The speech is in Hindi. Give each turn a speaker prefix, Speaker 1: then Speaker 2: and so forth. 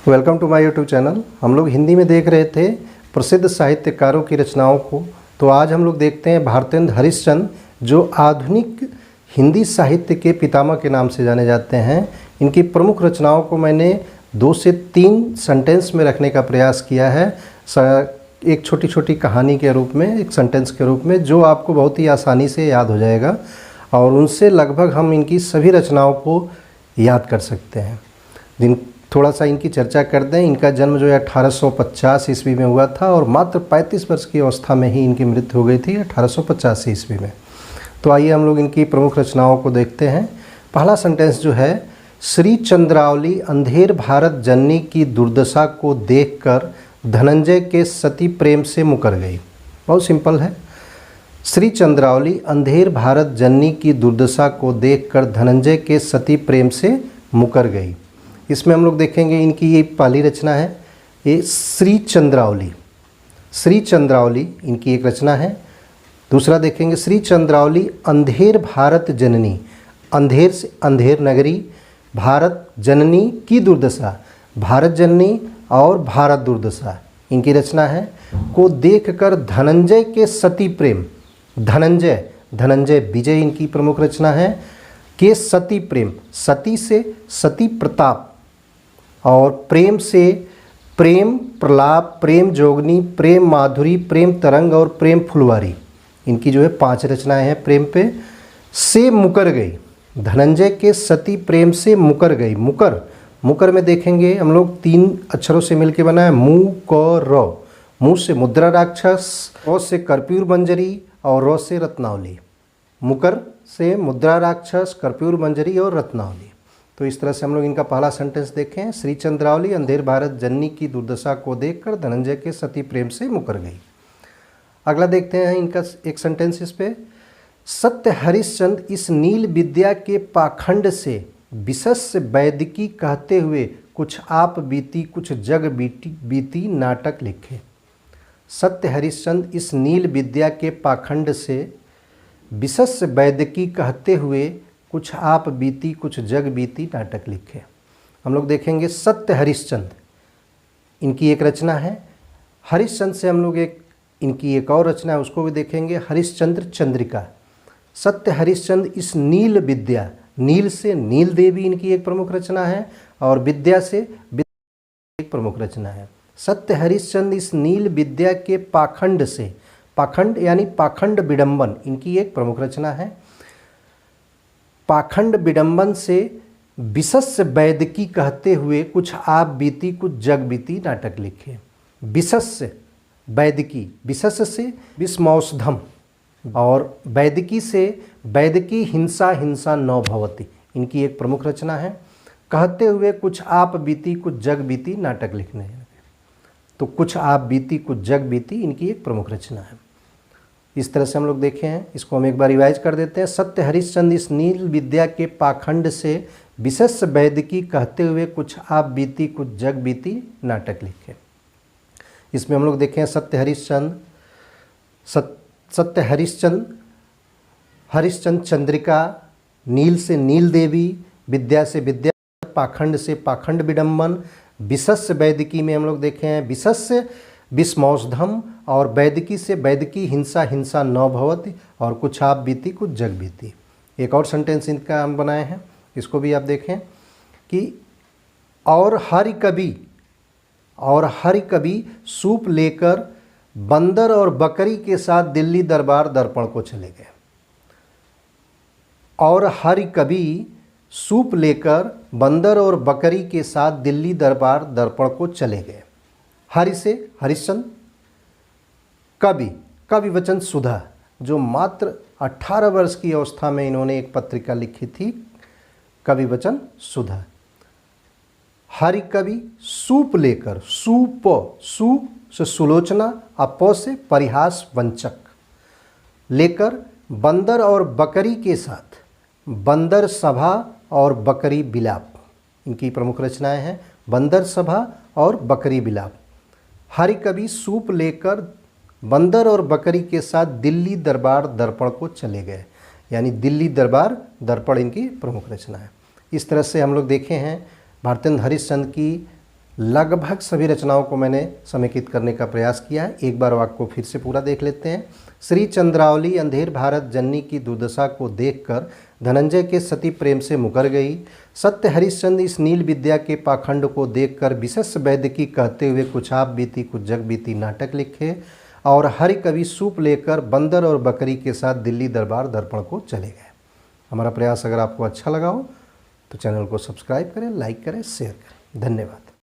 Speaker 1: Welcome to my YouTube channel. हम लोग हिंदी में देख रहे थे प्रसिद्ध साहित्यकारों की रचनाओं को। तो आज हम लोग देखते हैं भारतेंद्र हरिश्चंद्र, जो आधुनिक हिंदी साहित्य के पितामह के नाम से जाने जाते हैं। इनकी प्रमुख रचनाओं को मैंने 2 से 3 सेंटेंस में रखने का प्रयास किया है, एक छोटी छोटी कहानी के रूप में, एक सेंटेंस के रूप में, जो आपको बहुत ही आसानी से याद हो जाएगा और उनसे लगभग हम इनकी सभी रचनाओं को याद कर सकते हैं। थोड़ा सा इनकी चर्चा कर दें। इनका जन्म जो है 1850 ईस्वी में हुआ था और मात्र 35 वर्ष की अवस्था में ही इनकी मृत्यु हो गई थी 1885 ईस्वी में। तो आइए हम लोग इनकी प्रमुख रचनाओं को देखते हैं। पहला सेंटेंस जो है, श्री चंद्रावली अंधेर भारत जननी की दुर्दशा को देखकर धनंजय के सती प्रेम से मुकर गई। बहुत सिंपल है। श्री चंद्रावली अंधेर भारत जननी की दुर्दशा को देखकर धनंजय के सती प्रेम से मुकर गई। इसमें हम लोग देखेंगे इनकी ये पहली रचना है, ये श्री चंद्रावली। श्री चंद्रावली इनकी एक रचना है। दूसरा देखेंगे, श्री चंद्रावली अंधेर भारत जननी, अंधेर से अंधेर नगरी, भारत जननी की दुर्दशा, भारत जननी और भारत दुर्दशा इनकी रचना है। को देखकर धनंजय के सती प्रेम, धनंजय विजय इनकी प्रमुख रचना है। के सती प्रेम, सती से सती प्रताप और प्रेम से प्रेम प्रलाप, प्रेम जोगनी, प्रेम माधुरी, प्रेम तरंग और प्रेम फुलवारी इनकी जो है 5 रचनाएं हैं प्रेम पे। से मुकर गई, धनंजय के सती प्रेम से मुकर गई। मुकर में देखेंगे हम लोग 3 अक्षरों से मिलकर बना है, मु क र। मु से मुद्रा राक्षस, र से कर्पूर मंजरी और र से रत्नावली। मुकर से मुद्रा राक्षस, कर्पूर मंजरी और रत्नावली। तो इस तरह से हम लोग इनका पहला सेंटेंस देखें, श्री चंद्रावली अंधेर भारत जननी की दुर्दशा को देखकर धनंजय के सती प्रेम से मुकर गई। अगला देखते हैं इनका एक सेंटेंस इस पे, सत्य हरिश्चंद्र इस नील विद्या के पाखंड से विशेष वैदिकी कहते हुए कुछ आप बीती कुछ जग बीती नाटक लिखे। सत्य हरिश्चंद्र इस नील विद्या के पाखंड से विशेष वैदिकी कहते हुए कुछ आप बीती कुछ जग बीती नाटक लिखे। हम लोग देखेंगे सत्य हरिश्चंद्र इनकी एक रचना है। हरिश्चंद्र से हम लोग इनकी एक और रचना है, उसको भी देखेंगे, हरिश्चंद्र चंद्रिका। सत्य हरिश्चंद्र इस नील विद्या, नील से नील देवी इनकी एक प्रमुख रचना है और विद्या से एक प्रमुख रचना है। सत्य हरिश्चंद्र इस नील विद्या के पाखंड से, पाखंड यानी पाखंड विडंबन इनकी एक प्रमुख रचना है। पाखंड विडंबन से विशेष वैदिकी कहते हुए कुछ आप बीती कुछ जग बीती नाटक लिखे। विशेष वैदिकी, विशेष से विस्मौषधम और वैदिकी से वैदिकी हिंसा न भवति इनकी एक प्रमुख रचना है। कहते हुए कुछ आप बीती कुछ जग बीती नाटक लिखने हैं। तो कुछ आप बीती कुछ जग बीती इनकी एक प्रमुख रचना है। इस तरह से हम लोग देखे हैं, इसको हम एक बार रिवाइज कर देते हैं। सत्य हरिश्चंद्र इस नील विद्या के पाखंड से विशेष वैदिकी कहते हुए कुछ आप बीती कुछ जग बीती नाटक लिखे। इसमें हम लोग देखें सत्य हरिश्चंद्र, हरिश्चंद्र चंद्रिका, नील से नील देवी, विद्या से विद्या, पाखंड से पाखंड विडंबन, विशेष वैदिकी में हम लोग देखे हैं विशेष विस्मौषधम और वैदिकी से वैदिकी हिंसा न भवति और कुछ आप बीती कुछ जग बीती। एक और सेंटेंस इनका हम बनाए हैं, इसको भी आप देखें कि और हरि कवि सूप लेकर बंदर और बकरी के साथ दिल्ली दरबार दर्पण को चले गए। और हरि कवि सूप लेकर बंदर और बकरी के साथ दिल्ली दरबार दर्पण को चले गए। हरि से हरिश्चंद्र, कवि वचन सुधा, जो मात्र 18 वर्ष की अवस्था में इन्होंने एक पत्रिका लिखी थी, कवि वचन सुधा। हरि कवि सूप लेकर, सू से सुलोचना, प से परिहास वंचक, लेकर बंदर और बकरी के साथ, बंदर सभा और बकरी बिलाप इनकी प्रमुख रचनाएं हैं। बंदर सभा और बकरी बिलाप। हरि कवि सूप लेकर बंदर और बकरी के साथ दिल्ली दरबार दर्पण को चले गए, यानी दिल्ली दरबार दर्पण इनकी प्रमुख रचना है। इस तरह से हम लोग देखे हैं भारतेंद्र हरिश्चंद्र की लगभग सभी रचनाओं को मैंने समेकित करने का प्रयास किया है। एक बार वाक्य को फिर से पूरा देख लेते हैं। श्री चंद्रावली अंधेर भारत जननी की दुर्दशा को देखकर धनंजय के सती प्रेम से मुकर गई। सत्य हरिश्चंद्र इस नील विद्या के पाखंड को देखकर विशेष वैद्यकी कहते हुए कुछ आप बीती कुछ जग बीती नाटक लिखे और हरि कवि सूप लेकर बंदर और बकरी के साथ दिल्ली दरबार दर्पण को चले गए। हमारा प्रयास अगर आपको अच्छा लगा हो तो चैनल को सब्सक्राइब करें, लाइक करें, शेयर करें। धन्यवाद।